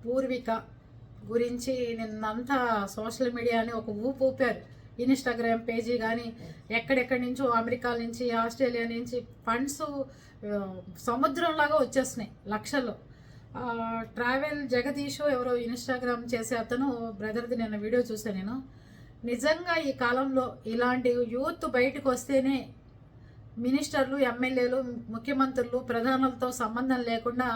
పూర్విక గురించి నిన్నంతా సోషల్ మీడియాని ఒక ఊపు ఊపారు. ఇన్స్టాగ్రామ్ పేజీ కానీ ఎక్కడెక్కడి నుంచో అమెరికా నుంచి ఆస్ట్రేలియా నుంచి ఫండ్స్ సముద్రంలాగా వచ్చేస్తున్నాయి లక్షల్లో. ట్రావెల్ జగదీష్ ఎవరో ఇన్స్టాగ్రామ్ చేసే అతను బ్రదర్ది నిన్న వీడియో చూసాను నేను. నిజంగా ఈ కాలంలో ఇలాంటి యూత్ బయటకు వస్తేనే మినిస్టర్లు, ఎమ్మెల్యేలు, ముఖ్యమంత్రులు, ప్రధానులతో సంబంధం లేకుండా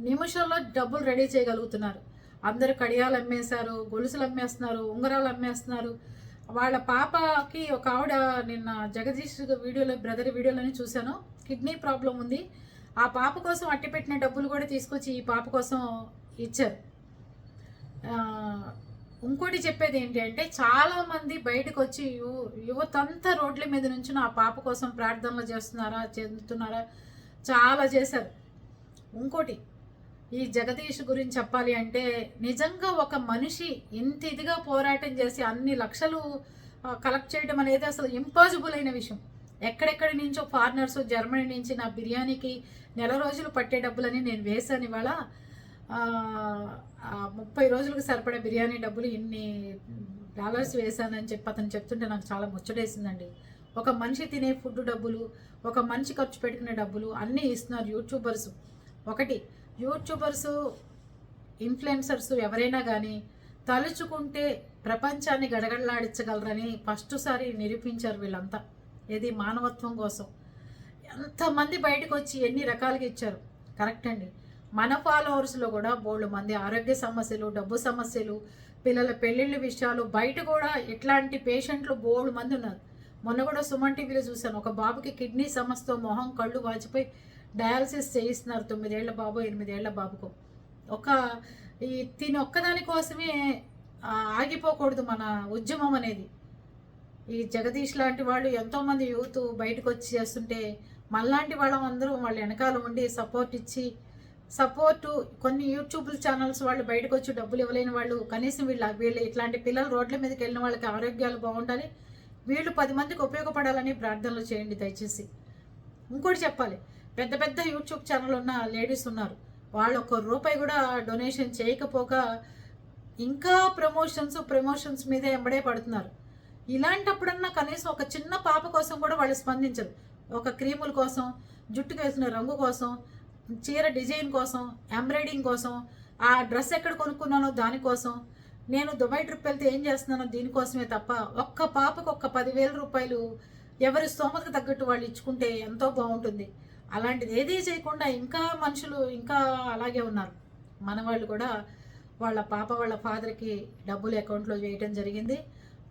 నిమిషంలో డబ్బులు రెడీ చేయగలుగుతున్నారు. అందరు కడియాలు అమ్మేశారు, గొలుసులు అమ్మేస్తున్నారు, ఉంగరాలు అమ్మేస్తున్నారు. వాళ్ళ పాపకి ఒక ఆవిడ నిన్న జగదీష్ వీడియోలో బ్రదర్ వీడియోలోనే చూశాను, కిడ్నీ ప్రాబ్లం ఉంది. ఆ పాప కోసం అట్టిపెట్టిన డబ్బులు కూడా తీసుకొచ్చి ఈ పాప కోసం ఇచ్చారు. ఇంకోటి చెప్పేది ఏంటి అంటే చాలామంది బయటకు వచ్చి యువతంతా రోడ్ల మీద నుంచి ఆ పాప కోసం ప్రార్థనలు చెందుతున్నారా, చాలా చేశారు. ఇంకోటి ఈ జగదీష్ గురించి చెప్పాలి అంటే నిజంగా ఒక మనిషి ఇంత ఇదిగా పోరాటం చేసి అన్ని లక్షలు కలెక్ట్ చేయడం అనేది అసలు ఇంపాసిబుల్ అయిన విషయం. ఎక్కడెక్కడి నుంచో ఫారినర్స్, జర్మనీ నుంచి నా బిర్యానీకి నెల రోజులు పట్టే డబ్బులని నేను వేశాను. ఇవాళ 30 రోజులకు సరిపడే బిర్యానీ డబ్బులు ఇన్ని డాలర్స్ వేశానని చెప్పి అతను చెప్తుంటే నాకు చాలా ముచ్చటేసిందండి. ఒక మనిషి తినే ఫుడ్ డబ్బులు, ఒక మనిషి ఖర్చు పెట్టుకునే డబ్బులు అన్నీ ఇస్తున్నారు యూట్యూబర్స్. ఒకటి యూట్యూబర్స్, ఇన్ఫ్లుయెన్సర్స్ ఎవరైనా కానీ తలుచుకుంటే ప్రపంచాన్ని గడగడలాడించగలరని ఫస్ట్ సారి నిరూపించారు వీళ్ళంతా. ఏది మానవత్వం కోసం ఎంతమంది బయటకు వచ్చి ఎన్ని రకాలుగా ఇచ్చారు. కరెక్ట్ అండి. మన ఫాలోవర్స్లో కూడా బోల్డ్ మంది ఆరోగ్య సమస్యలు, డబ్బు సమస్యలు, పిల్లల పెళ్ళిళ్ళ విషయాలు, బయట కూడా ఇట్లాంటి పేషెంట్లు బోల్డ్ మంది ఉన్నారు. మొన్న కూడా సుమన్ టీవీలో చూశాను, ఒక బాబుకి కిడ్నీ సమస్యతో మొహం కళ్ళు వాచిపోయి డయాలసిస్ చేయిస్తున్నారు. 9 ఏళ్ల బాబు, 8 ఏళ్ల బాబుకు. దీని ఒక్కదాని కోసమే ఆగిపోకూడదు మన ఉద్యమం అనేది. ఈ జగదీష్ లాంటి వాళ్ళు ఎంతోమంది యూత్ బయటకు వచ్చి చేస్తుంటే మళ్ళాంటి వాళ్ళందరూ వాళ్ళ వెనకాల ఉండి సపోర్టు కొన్ని యూట్యూబ్ ఛానల్స్ వాళ్ళు బయటకు వచ్చి డబ్బులు ఇవ్వలేని వాళ్ళు కనీసం వీళ్ళు ఇట్లాంటి పిల్లలు రోడ్ల మీదకి వెళ్ళిన వాళ్ళకి ఆరోగ్యాలు బాగుండాలి, వీళ్ళు 10 మందికి ఉపయోగపడాలని ప్రార్థనలు చేయండి దయచేసి. ఇంకోటి చెప్పాలి, పెద్ద పెద్ద యూట్యూబ్ ఛానల్ ఉన్న లేడీస్ ఉన్నారు, వాళ్ళు ₹1 కూడా డొనేషన్ చేయకపోగా ఇంకా ప్రమోషన్స్ మీద ఎంబడే పడుతున్నారు. ఇలాంటప్పుడన్నా కనీసం ఒక చిన్న పాప కోసం కూడా వాళ్ళు స్పందించరు. ఒక క్రీముల కోసం, జుట్టుకు వేసిన రంగు కోసం, చీర డిజైన్ కోసం, ఎంబ్రాయిడింగ్ కోసం, ఆ డ్రెస్ ఎక్కడ కొనుక్కున్నానో దానికోసం, నేను దుబాయ్ ట్రిప్ వెళ్తే ఏం చేస్తున్నానో దీనికోసమే తప్ప ఒక్క పాపకు ఒక 10,000 రూపాయలు ఎవరి స్తోమతకు తగ్గట్టు వాళ్ళు ఇచ్చుకుంటే ఎంతో బాగుంటుంది. అలాంటిది ఏదీ చేయకుండా ఇంకా మనుషులు ఇంకా అలాగే ఉన్నారు. మన వాళ్ళు కూడా వాళ్ళ పాప వాళ్ళ ఫాదర్కి డబ్బులు అకౌంట్లో వేయటం జరిగింది.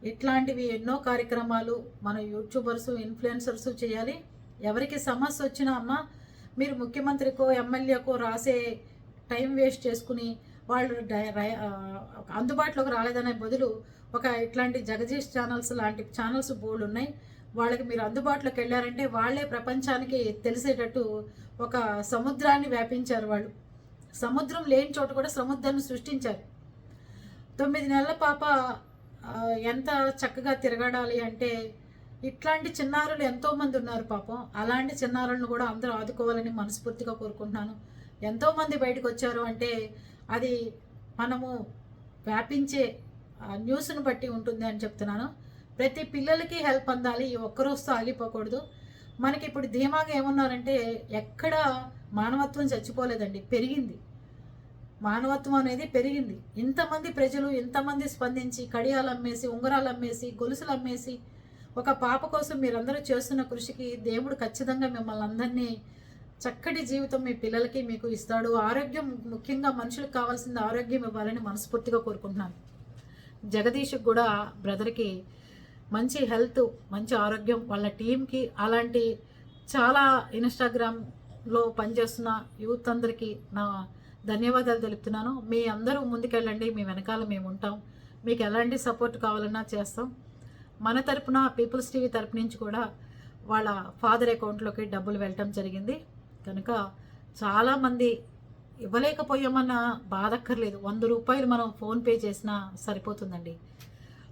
ఇట్లాంటివి ఎన్నో కార్యక్రమాలు మన యూట్యూబర్స్, ఇన్ఫ్లుయెన్సర్స్ చేయాలి. ఎవరికి సమస్య వచ్చినా అమ్మ మీరు ముఖ్యమంత్రికో ఎమ్మెల్యేకో రాసే టైం వేస్ట్ చేసుకుని వాళ్ళు అందుబాటులోకి రాలేదనే బదులు ఇట్లాంటి జగదీష్ ఛానల్స్ లాంటి ఛానల్స్ బోర్డు ఉన్నాయి, వాళ్ళకి మీరు అందుబాటులోకి వెళ్ళారంటే వాళ్ళే ప్రపంచానికి తెలిసేటట్టు ఒక సముద్రాన్ని వ్యాపించారు. వాళ్ళు సముద్రం లేని చోట కూడా సముద్రాన్ని సృష్టించారు. 9 నెలల పాప ఎంత చక్కగా తిరగడాలి అంటే ఇట్లాంటి చిన్నారులు ఎంతోమంది ఉన్నారు పాపం. అలాంటి చిన్నారులను కూడా అందరూ ఆదుకోవాలని మనస్ఫూర్తిగా కోరుకుంటున్నాను. ఎంతోమంది బయటకు వచ్చారు అంటే అది మనము వ్యాపించే న్యూస్ను బట్టి ఉంటుంది అని చెప్తున్నాను. ప్రతి పిల్లలకి హెల్ప్ అందాలి, ఈ ఒక్కరోజుతో ఆగిపోకూడదు. మనకి ఇప్పుడు ధీమాగా ఏమన్నారంటే ఎక్కడ మానవత్వం చచ్చిపోలేదండి, పెరిగింది. మానవత్వం అనేది పెరిగింది. ఇంతమంది ప్రజలు ఇంతమంది స్పందించి కడియాలు అమ్మేసి, ఉంగరాలు అమ్మేసి, గొలుసులు అమ్మేసి ఒక పాప కోసం మీరందరూ చేస్తున్న కృషికి దేవుడు ఖచ్చితంగా మిమ్మల్ని అందరినీ చక్కటి జీవితం మీ పిల్లలకి మీకు ఇస్తాడు. ఆరోగ్యం ముఖ్యంగా మనుషులకు కావాల్సింది ఆరోగ్యం ఇవ్వాలని మనస్ఫూర్తిగా కోరుకుంటున్నాను. జగదీష్కి కూడా బ్రదర్కి మంచి హెల్త్, మంచి ఆరోగ్యం, వాళ్ళ టీంకి, అలాంటి చాలా ఇన్స్టాగ్రామ్లో పనిచేస్తున్న యూత్ అందరికీ నా ధన్యవాదాలు తెలుపుతున్నాను. మీ అందరూ ముందుకెళ్ళండి, మీ వెనకాల మేము ఉంటాం. మీకు ఎలాంటి సపోర్ట్ కావాలన్నా చేస్తాం. మన తరపున పీపుల్స్ టీవీ తరపు నుంచి కూడా వాళ్ళ ఫాదర్ అకౌంట్లోకి డబ్బులు వెళ్ళటం జరిగింది. కనుక చాలామంది ఇవ్వలేకపోయామన్న బాధక్కర్లేదు. 100 రూపాయలు మనం ఫోన్పే చేసినా సరిపోతుందండి.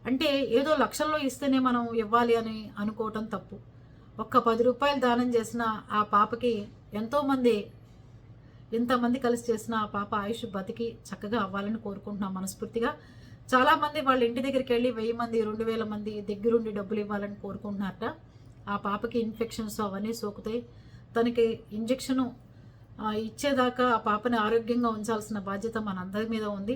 అంటే ఏదో లక్షల్లో ఇస్తేనే మనం ఇవ్వాలి అని అనుకోవటం తప్పు. ఒక్క 10 రూపాయలు దానం చేసిన ఆ పాపకి ఎంతోమంది ఎంతమంది కలిసి చేసినా ఆ పాప ఆయుష్ బతికి చక్కగా అవ్వాలని కోరుకుంటున్నాం మనస్ఫూర్తిగా. చాలామంది వాళ్ళ ఇంటి దగ్గరికి వెళ్ళి 1000 మంది 2000 మంది దగ్గరుండి డబ్బులు ఇవ్వాలని కోరుకుంటున్నారట. ఆ పాపకి ఇన్ఫెక్షన్స్ అవన్నీ సోకుతాయి. తనకి ఇంజెక్షను ఇచ్చేదాకా ఆ పాపని ఆరోగ్యంగా ఉంచాల్సిన బాధ్యత మనందరి మీద ఉంది.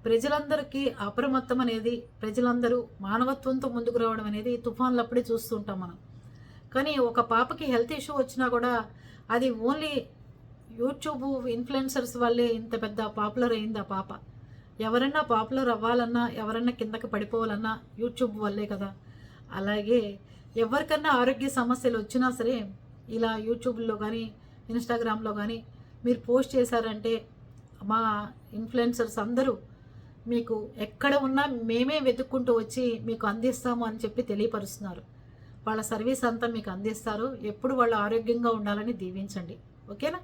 ప్రజలందరికీ అప్రమత్తం అనేది, ప్రజలందరూ మానవత్వంతో ముందుకు రావడం అనేది తుఫాన్లప్పుడే చూస్తూ ఉంటాం మనం. కానీ ఒక పాపకి హెల్త్ ఇష్యూ వచ్చినా కూడా అది ఓన్లీ యూట్యూబ్ ఇన్ఫ్లుయెన్సర్స్ వల్లే ఇంత పెద్ద పాపులర్ అయింది ఆ పాప. ఎవరన్నా పాపులర్ అవ్వాలన్నా, ఎవరన్నా కిందకి పడిపోవాలన్నా యూట్యూబ్ వల్లే కదా. అలాగే ఎవరికన్నా ఆరోగ్య సమస్యలు వచ్చినా సరే ఇలా యూట్యూబ్లో కానీ ఇన్స్టాగ్రామ్లో కానీ మీరు పోస్ట్ చేశారంటే మా ఇన్ఫ్లుయెన్సర్స్ అందరూ మీకు ఎక్కడ ఉన్నా మేమే వెతుక్కుంటూ వచ్చి మీకు అందిస్తాము అని చెప్పి తెలియపరుస్తున్నారు. వాళ్ళ సర్వీస్ అంతా మీకు అందిస్తారు. ఎప్పుడు వాళ్ళు ఆరోగ్యంగా ఉండాలని దీవించండి. ఓకేనా?